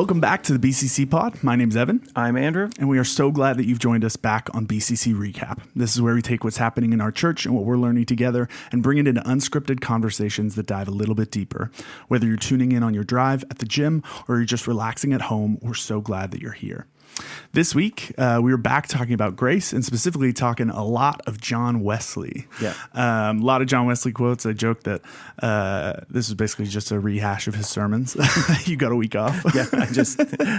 Welcome back to the BCC Pod. My name's Evan. I'm Andrew. And we are so glad that you've joined us back on BCC Recap. This is where we take what's happening in our church and what we're learning together and bring it into unscripted conversations that dive a little bit deeper. Whether you're tuning in on your drive, at the gym, or you're just relaxing at home, we're so glad that you're here. This week, we were back talking about grace and specifically talking a lot of John Wesley. Yeah. A lot of John Wesley quotes. I joked that this is basically just a rehash of his sermons. You got a week off. Yeah, imagine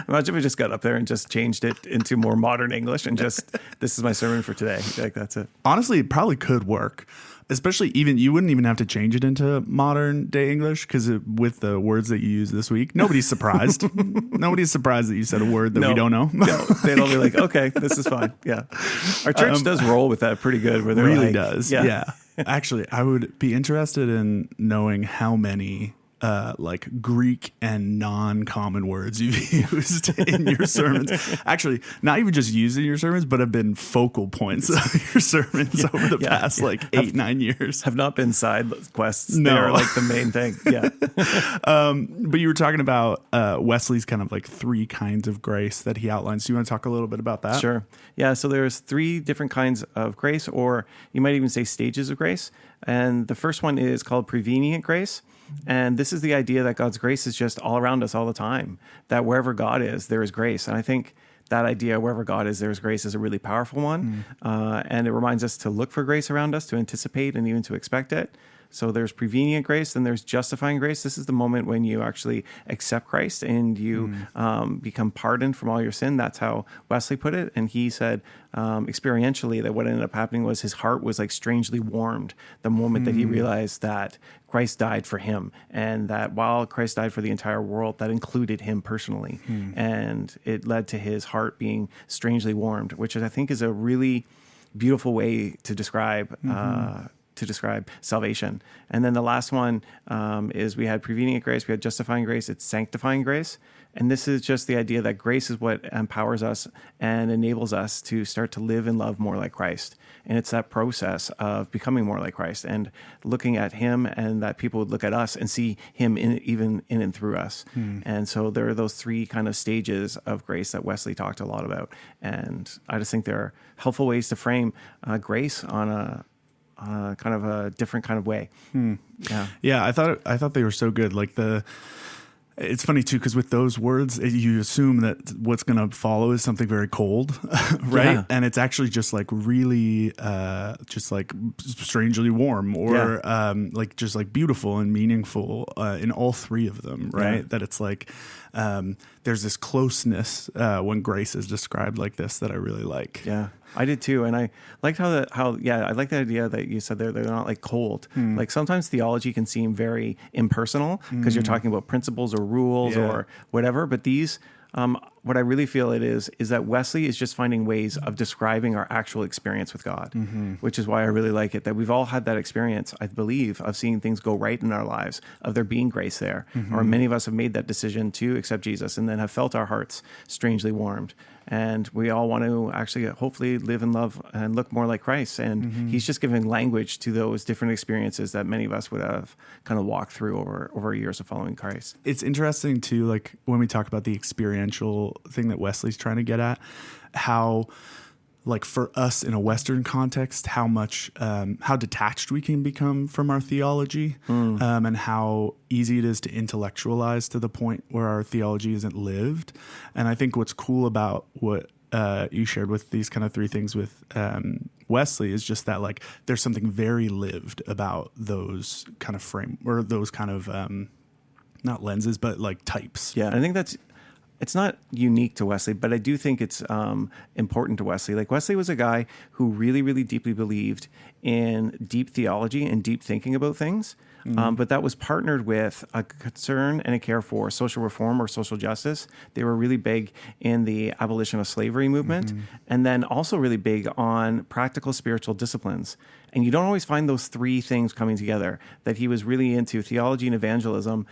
if we just got up there and just changed it into more modern English and just, this is my sermon for today. Like, that's it. Honestly, it probably could work. Especially you wouldn't even have to change it into modern day English because with the words that you use this week, nobody's surprised. Nobody's surprised that you said a word that we don't know. No, they'd all be like, okay, this is fine. Yeah. Our church does roll with that pretty good. Where they're really like, does. Yeah. Actually, I would be interested in knowing how many like Greek and non-common words you've used in your sermons. Actually, not even just used in your sermons, but have been focal points of your sermons over the past 8-9 years. Have not been side quests. No. They're like the main thing. Yeah. But you were talking about Wesley's kind of like three kinds of grace that he outlines. Do you want to talk a little bit about that? Sure. Yeah. So there's three different kinds of grace, or you might even say stages of grace. And the first one is called prevenient grace. And this is the idea that God's grace is just all around us all the time, that wherever God is, there is grace. And I think that idea, wherever God is, there is grace, is a really powerful one. And it reminds us to look for grace around us, to anticipate and even to expect it. So there's prevenient grace, then there's justifying grace. This is the moment when you actually accept Christ and you become pardoned from all your sin. That's how Wesley put it. And he said experientially that what ended up happening was his heart was like strangely warmed the moment that he realized that Christ died for him, and that while Christ died for the entire world, that included him personally. And it led to his heart being strangely warmed, which I think is a really beautiful way to describe salvation. And then the last one is we had prevenient grace, we had justifying grace, it's sanctifying grace. And this is just the idea that grace is what empowers us and enables us to start to live and love more like Christ. And it's that process of becoming more like Christ and looking at him, and that people would look at us and see him even in and through us. And so there are those three kind of stages of grace that Wesley talked a lot about. And I just think there are helpful ways to frame grace on a kind of a different kind of way. Yeah. I thought they were so good. Like it's funny too, because with those words, you assume that what's going to follow is something very cold, right? Yeah. And it's actually just like really, just like strangely warm, or like just like beautiful and meaningful in all three of them, right? Yeah. That it's like there's this closeness when grace is described like this that I really like. Yeah. I did too, and I liked I like the idea that you said they're not like cold. Like sometimes theology can seem very impersonal because you're talking about principles or rules or whatever. But these, what I really feel it is that Wesley is just finding ways of describing our actual experience with God, which is why I really like it. That we've all had that experience, I believe, of seeing things go right in our lives, of there being grace there, or many of us have made that decision to accept Jesus and then have felt our hearts strangely warmed. And we all want to actually hopefully live and love and look more like Christ. And he's just giving language to those different experiences that many of us would have kind of walked through over years of following Christ. It's interesting too, like when we talk about the experiential thing that Wesley's trying to get at, how like for us in a Western context, how much, how detached we can become from our theology, and how easy it is to intellectualize to the point where our theology isn't lived. And I think what's cool about what you shared with these kind of three things with Wesley is just that like there's something very lived about those kind of those kind of not lenses, but like types. Yeah, I think it's not unique to Wesley, but I do think it's important to Wesley. Like Wesley was a guy who really, really deeply believed in deep theology and deep thinking about things. But that was partnered with a concern and a care for social reform or social justice. They were really big in the abolition of slavery movement, and then also really big on practical spiritual disciplines. And you don't always find those three things coming together, that he was really into theology and evangelism,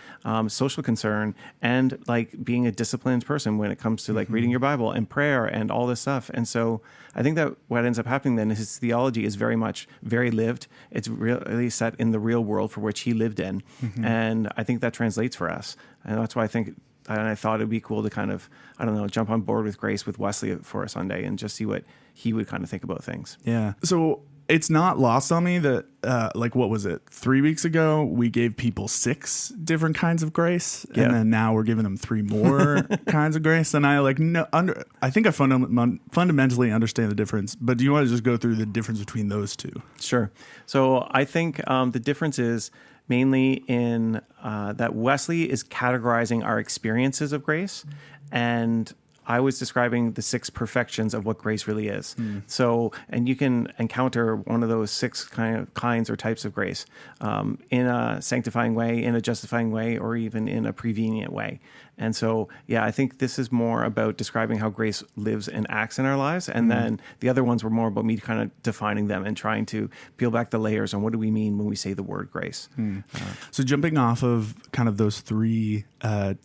social concern, and like being a disciplined person when it comes to like reading your Bible and prayer and all this stuff. And so I think that what ends up happening then is his theology is very much very lived. It's really set in the real world for which he lived in. And I think that translates for us. And that's why I think and I thought it'd be cool to kind of, I don't know, jump on board with grace with Wesley for a Sunday and just see what he would kind of think about things. Yeah. So it's not lost on me that, like, what was it? 3 weeks ago, we gave people 6 different kinds of grace. Yeah. And then now we're giving them 3 more kinds of grace. And I I think I fundamentally understand the difference, but do you want to just go through the difference between those two? Sure. So I think the difference is mainly in that Wesley is categorizing our experiences of grace, and I was describing the 6 perfections of what grace really is. So, and you can encounter one of those 6 kinds or types of grace in a sanctifying way, in a justifying way, or even in a prevenient way. And so, yeah, I think this is more about describing how grace lives and acts in our lives. And then the other ones were more about me kind of defining them and trying to peel back the layers on what do we mean when we say the word grace. So jumping off of kind of those 3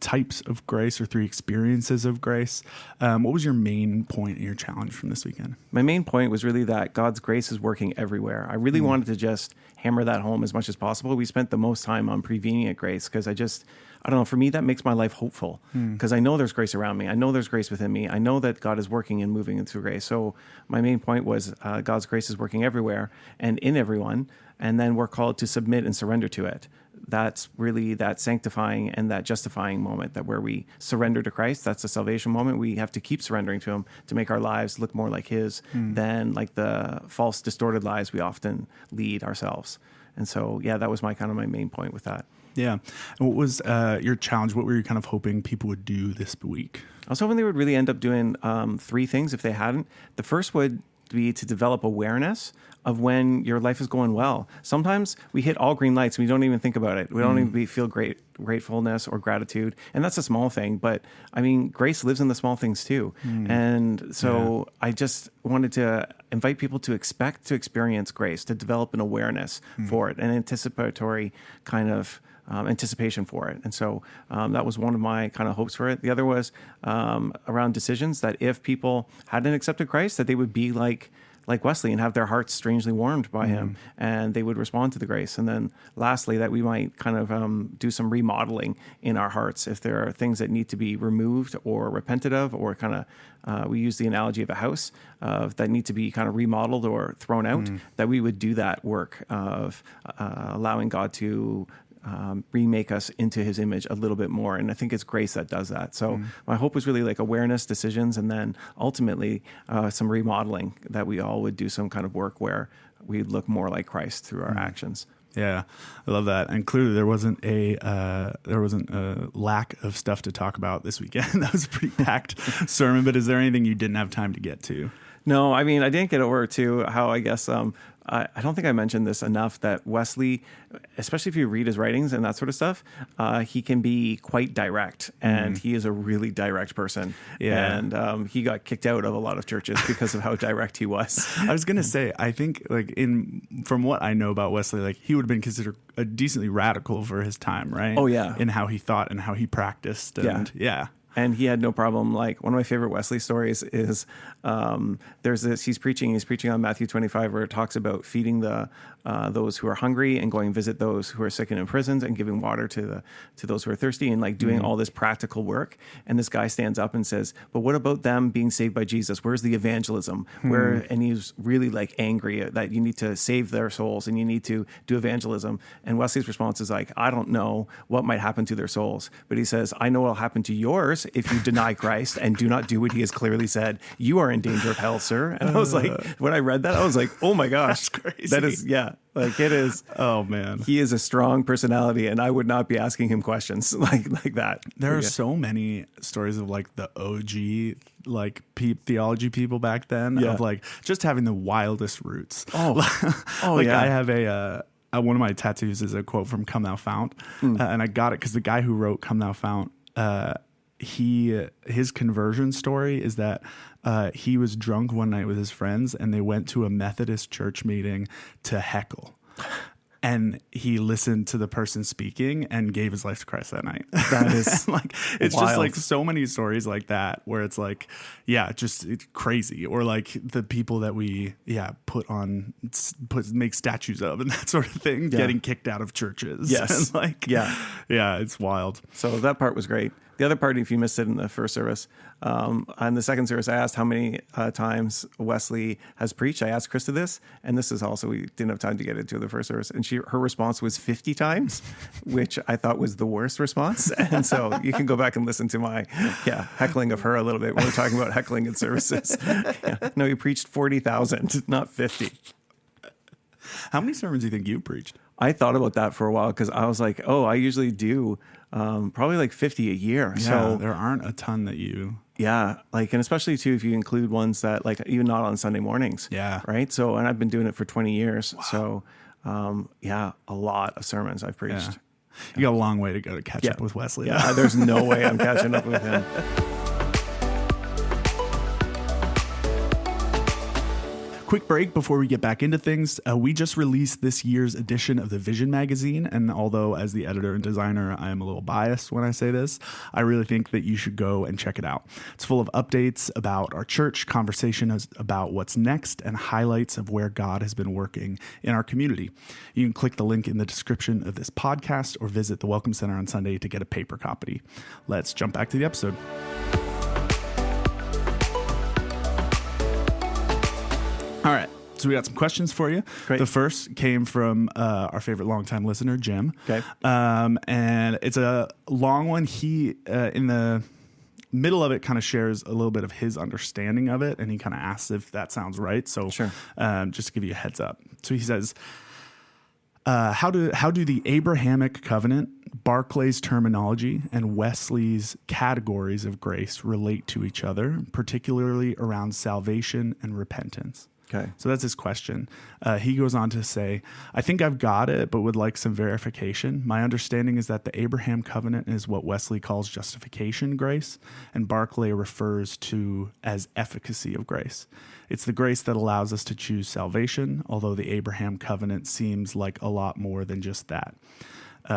types of grace or 3 experiences of grace, what was your main point and your challenge from this weekend? My main point was really that God's grace is working everywhere. I really wanted to just hammer that home as much as possible. We spent the most time on prevenient grace because I don't know, for me, that makes my life hopeful because I know there's grace around me. I know there's grace within me. I know that God is working and moving through grace. So my main point was God's grace is working everywhere and in everyone. And then we're called to submit and surrender to it. That's really that sanctifying and that justifying moment that where we surrender to Christ. That's the salvation moment. We have to keep surrendering to him to make our lives look more like his than like the false, distorted lives we often lead ourselves. And so, yeah, that was my main point with that. Yeah. And what was your challenge? What were you kind of hoping people would do this week? I was hoping they would really end up doing 3 things if they hadn't. The first would be to develop awareness of when your life is going well. Sometimes we hit all green lights and we don't even think about it. We don't even feel gratefulness or gratitude. And that's a small thing. But I mean, grace lives in the small things too. And so I just wanted to invite people to expect to experience grace, to develop an awareness for it, an anticipatory kind of anticipation for it. And so that was one of my kind of hopes for it. The other was around decisions, that if people hadn't accepted Christ, that they would be like Wesley and have their hearts strangely warmed by him, and they would respond to the grace. And then lastly, that we might kind of do some remodeling in our hearts if there are things that need to be removed or repented of, or kind of we use the analogy of a house that need to be kind of remodeled or thrown out, that we would do that work of allowing God to remake us into his image a little bit more. And I think it's grace that does that. So my hope was really like awareness, decisions, and then ultimately some remodeling, that we all would do some kind of work where we'd look more like Christ through our actions. Yeah, I love that. And clearly there wasn't a lack of stuff to talk about this weekend. That was a pretty packed sermon, but is there anything you didn't have time to get to? No, I mean, I didn't get over to how, I guess, I don't think I mentioned this enough, that Wesley, especially if you read his writings and that sort of stuff, he can be quite direct, and he is a really direct person. Yeah. And he got kicked out of a lot of churches because of how direct he was. I was going to say, I think from what I know about Wesley, like he would have been considered a decently radical for his time, right? Oh, yeah. In how he thought and how he practiced. And yeah. And he had no problem. Like, one of my favorite Wesley stories is there's this, he's preaching on Matthew 25, where it talks about feeding those who are hungry and going visit those who are sick and in prisons and giving water to those who are thirsty, and like doing all this practical work. And this guy stands up and says, but what about them being saved by Jesus? Where's the evangelism? And he's really like angry that you need to save their souls and you need to do evangelism. And Wesley's response is like, I don't know what might happen to their souls, but he says, I know what'll happen to yours if you deny Christ and do not do what he has clearly said. You are in danger of hell, sir. And I was like, when I read that, I was like, oh my gosh, that's crazy. That is, like it is. Oh man, he is a strong personality, and I would not be asking him questions like that. There are so many stories of like the OG like theology people back then of like just having the wildest roots. Like I have one of my tattoos is a quote from Come Thou Fount, and I got it because the guy who wrote Come Thou Fount, his conversion story is that he was drunk one night with his friends and they went to a Methodist church meeting to heckle. And he listened to the person speaking and gave his life to Christ that night. That is like, it's wild. just like so many stories like that where it's like, it's crazy. Or like the people that we, make statues of and that sort of thing, getting kicked out of churches. Yes. And it's wild. So that part was great. The other part, if you missed it in the first service, on the second service, I asked how many times Wesley has preached. I asked Krista this, and this is also, we didn't have time to get into the first service, and her response was 50 times, which I thought was the worst response. And so you can go back and listen to my heckling of her a little bit when we're talking about heckling in services. No, you preached 40,000, not 50. How many sermons do you think you preached? I thought about that for a while because I was like, oh, I usually do probably like 50 a year. Yeah, so there aren't a ton that you... Yeah, like, and especially too, if you include ones that like even not on Sunday mornings. Yeah. Right. So, and I've been doing it for 20 years. Wow. So, a lot of sermons I've preached. Yeah. You got a long way to go to catch up with Wesley. Yeah, there's no way I'm catching up with him. Quick break before we get back into things. We just released this year's edition of the Vision magazine, and although as the editor and designer I am a little biased when I say this, I really think that you should go and check it out. It's full of updates about our church, conversations about what's next, and highlights of where God has been working in our community. You can click the link in the description of this podcast or visit the Welcome Center on Sunday to get a paper copy. Let's jump back to the episode. All right, so we got some questions for you. Great. The first came from our favorite longtime listener, Jim. Okay. And it's a long one. He, in the middle of it, kind of shares a little bit of his understanding of it, and he kind of asks if that sounds right. So sure. Just to give you a heads up. So he says, how do the Abrahamic covenant, Barclay's terminology, and Wesley's categories of grace relate to each other, particularly around salvation and repentance? Okay. So that's his question. He goes on to say, I think I've got it, but would like some verification. My understanding is that the Abraham covenant is what Wesley calls justification grace, and Barclay refers to as efficacy of grace. It's the grace that allows us to choose salvation, although the Abraham covenant seems like a lot more than just that.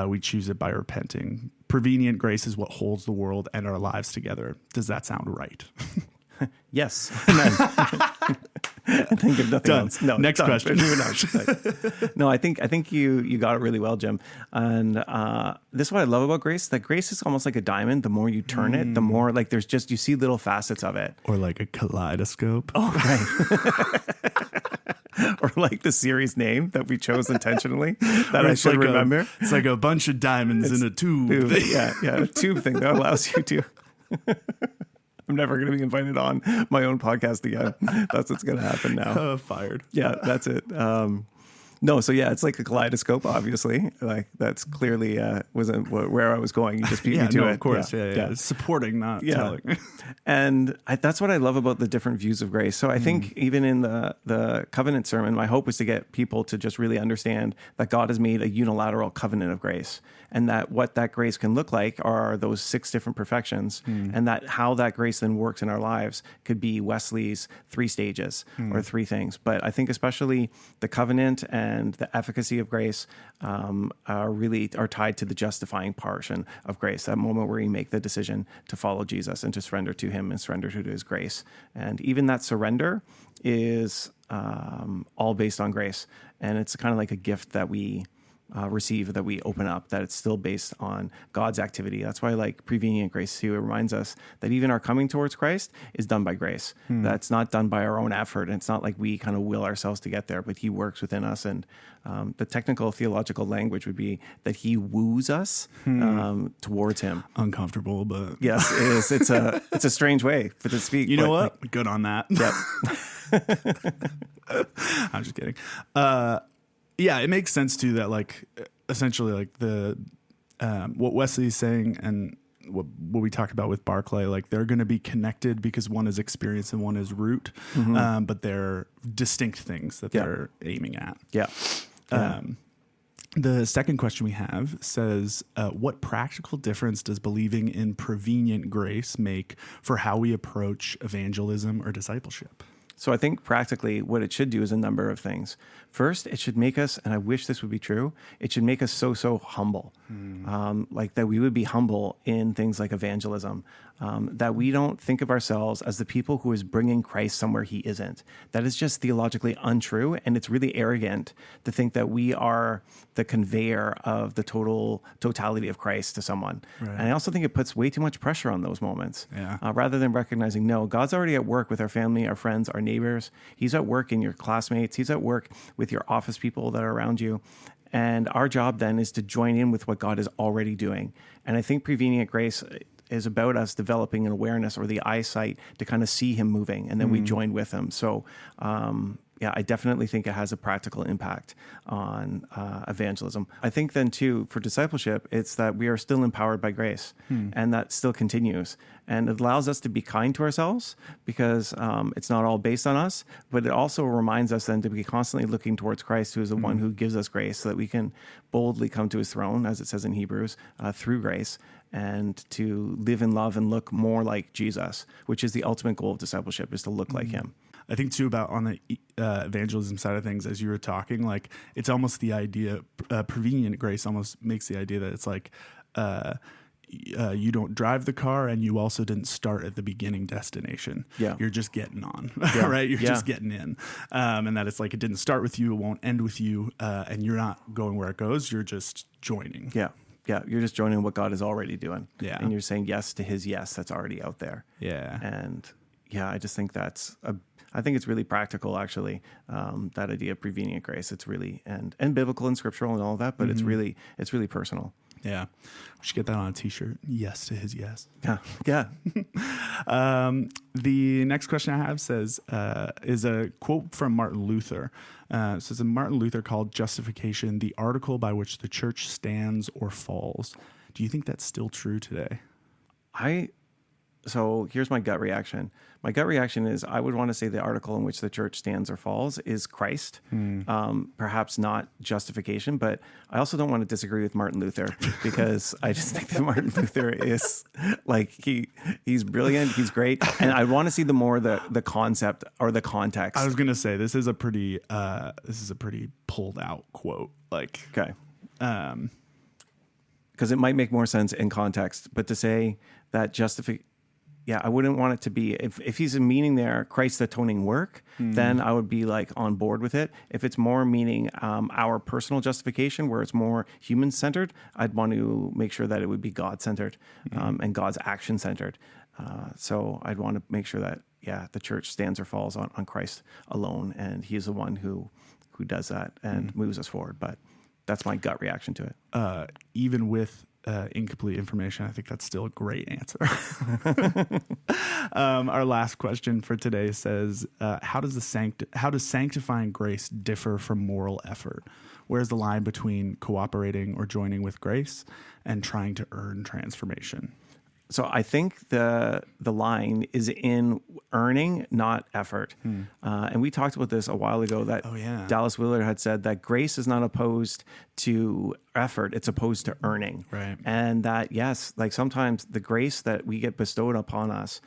We choose it by repenting. Prevenient grace is what holds the world and our lives together. Does that sound right? Yes. I think of nothing else. No. Next question. No, I think you got it really well, Jim. And this is what I love about grace. That grace is almost like a diamond. The more you turn it, the more like there's just, you see little facets of it. Or like a kaleidoscope. Oh, right. Or like the series name that we chose intentionally that I should remember. It's like a bunch of diamonds in a tube. Yeah, a tube thing that allows you to... I'm never going to be invited on my own podcast again. That's what's going to happen now. Fired. Yeah, that's it. No, so yeah, it's like a kaleidoscope, obviously. Like that's clearly wasn't where I was going. You just beat me to it. Of course. Yeah. It's supporting, not telling. And that's what I love about the different views of grace. So I think even in the covenant sermon, my hope was to get people to just really understand that God has made a unilateral covenant of grace, and that what that grace can look like are those 6 different perfections, and that how that grace then works in our lives could be Wesley's 3 stages or 3 things. But I think especially the covenant and the efficacy of grace are tied to the justifying portion of grace, that moment where you make the decision to follow Jesus and to surrender to him and surrender to his grace. And even that surrender is all based on grace. And it's kind of like a gift that we receive, that we open up, that it's still based on God's activity. That's why I like prevenient grace too. It reminds us that even our coming towards Christ is done by grace. That's not done by our own effort. And it's not like we kind of will ourselves to get there, but he works within us. And the technical theological language would be that he woos us towards him. Uncomfortable, but yes, it is. It's a strange way to speak. You know what? Good on that. Yep. I'm just kidding. Yeah, it makes sense too that like essentially like the what Wesley's saying and what we talked about with Barclay, like they're going to be connected because one is experience and one is root, but they're distinct things that they're aiming at. Yeah. The second question we have says, what practical difference does believing in prevenient grace make for how we approach evangelism or discipleship? So I think practically what it should do is a number of things. First, it should make us, and I wish this would be true, it should make us so humble. Like that we would be humble in things like evangelism, that we don't think of ourselves as the people who is bringing Christ somewhere he isn't. That is just theologically untrue, and it's really arrogant to think that we are the conveyor of the totality of Christ to someone. Right. And I also think it puts way too much pressure on those moments, Yeah. rather than recognizing, no, God's already at work with our family, our friends, our neighbors. He's at work in your classmates. He's at work with your office people that are around you. And our job then is to join in with what God is already doing. And I think prevenient grace is about us developing an awareness or the eyesight to kind of see him moving, and then we join with him. So, yeah, I definitely think it has a practical impact on evangelism. I think then too, for discipleship, it's that we are still empowered by grace, and that still continues. And it allows us to be kind to ourselves because it's not all based on us, but it also reminds us then to be constantly looking towards Christ, who is the one who gives us grace, so that we can boldly come to his throne, as it says in Hebrews, through grace, and to live in love and look more like Jesus, which is the ultimate goal of discipleship, is to look like him. I think too about on the evangelism side of things, as you were talking, like it's almost the idea, prevenient grace almost makes the idea that it's like, you don't drive the car and you also didn't start at the beginning destination. Yeah. You're just getting on, Yeah. right? You're Yeah. just getting in. And that it's like, it didn't start with you, it won't end with you. And you're not going where it goes. You're just joining. Yeah. Yeah. You're just joining what God is already doing. Yeah. And you're saying yes to his yes that's already out there. Yeah. And yeah, I just think I think it's really practical, actually, that idea of prevenient grace. It's really, and biblical and scriptural and all of that, but it's really personal. Yeah. We should get that on a t-shirt. Yes to his yes. Yeah. Yeah. The next question I have says, is a quote from Martin Luther. It says, Martin Luther called justification the article by which the church stands or falls. Do you think that's still true today? So here's my gut reaction. My gut reaction is I would want to say the article in which the church stands or falls is Christ, perhaps not justification, but I also don't want to disagree with Martin Luther because I just think that Martin Luther is like, he's brilliant, he's great, and I want to see the concept or the context. I was going to say, this is a pretty pulled out quote. Like, okay. Because it might make more sense in context, but to say that yeah, I wouldn't want it to be, if he's meaning there Christ's atoning work, then I would be like on board with it. If it's more meaning our personal justification, where it's more human centered, I'd want to make sure that it would be God centered and God's action centered. So I'd want to make sure that, yeah, the church stands or falls on Christ alone, and he is the one who does that and moves us forward. But that's my gut reaction to it. Even with incomplete information, I think that's still a great answer. Our last question for today says, how does sanctifying grace differ from moral effort? Where's the line between cooperating or joining with grace and trying to earn transformation? So I think the line is in earning, not effort. And we talked about this a while ago, that Dallas Willard had said that grace is not opposed to effort, it's opposed to earning. Right. And that, yes, like sometimes the grace that we get bestowed upon us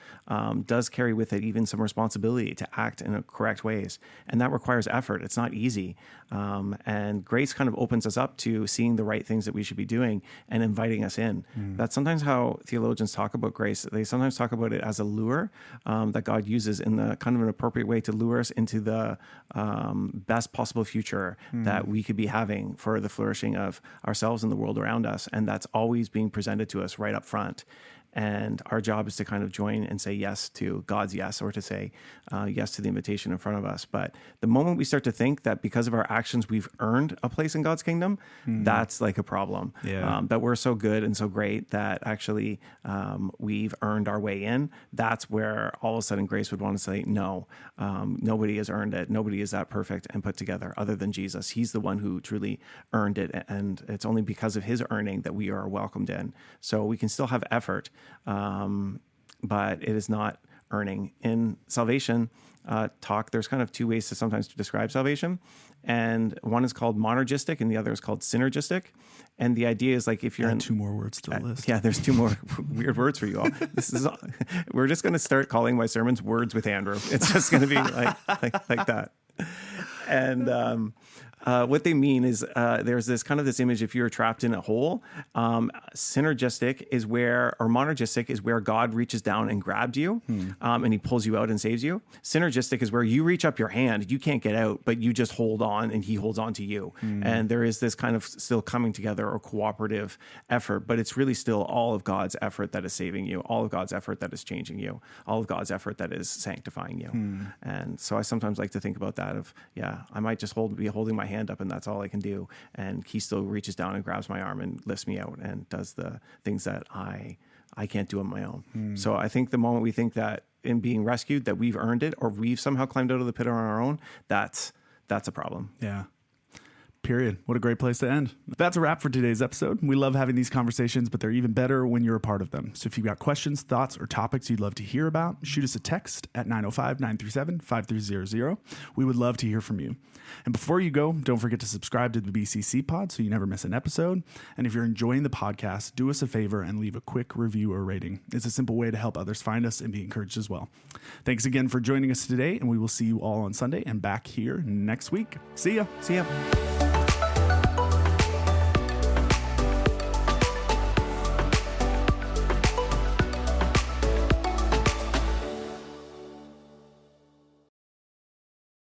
does carry with it even some responsibility to act in correct ways. And that requires effort. It's not easy. And grace kind of opens us up to seeing the right things that we should be doing and inviting us in. That's sometimes how theologians talk about grace. They sometimes talk about it as a lure that God uses in the kind of an appropriate way to lure us into the best possible future that we could be having for the flourishing of ourselves and the world around us. And that's always being presented to us right up front. And our job is to kind of join and say yes to God's yes, or to say yes to the invitation in front of us. But the moment we start to think that because of our actions, we've earned a place in God's kingdom, that's like a problem. Yeah. That we're so good and so great that actually we've earned our way in. That's where all of a sudden grace would want to say, no, nobody has earned it. Nobody is that perfect and put together other than Jesus. He's the one who truly earned it. And it's only because of his earning that we are welcomed in. So we can still have effort, but it is not earning. In salvation talk, there's kind of two ways to sometimes describe salvation. And one is called monergistic and the other is called synergistic. And the idea is like if you're Add two more words to the list. Yeah, there's two more weird words for you all. We're just going to start calling my sermons Words with Andrew. It's just going to be like that. And what they mean is there's this image, if you're trapped in a hole, synergistic is where, or monergistic is where God reaches down and grabs you and he pulls you out and saves you. Synergistic is where you reach up your hand, you can't get out, but you just hold on and he holds on to you. And there is this kind of still coming together or cooperative effort, but it's really still all of God's effort that is saving you, all of God's effort that is changing you, all of God's effort that is sanctifying you. And so I sometimes like to think about that of, I might just be holding my hand up and that's all I can do. And he still reaches down and grabs my arm and lifts me out and does the things that I can't do on my own. So I think the moment we think that in being rescued, that we've earned it or we've somehow climbed out of the pit on our own, that's a problem. Yeah. Period. What a great place to end. That's a wrap for today's episode. We love having these conversations, but they're even better when you're a part of them. So if you've got questions, thoughts, or topics you'd love to hear about, shoot us a text at 905-937-5300. We would love to hear from you. And before you go, don't forget to subscribe to the BCC pod so you never miss an episode. And if you're enjoying the podcast, do us a favor and leave a quick review or rating. It's a simple way to help others find us and be encouraged as well. Thanks again for joining us today, and we will see you all on Sunday and back here next week. See ya. See ya.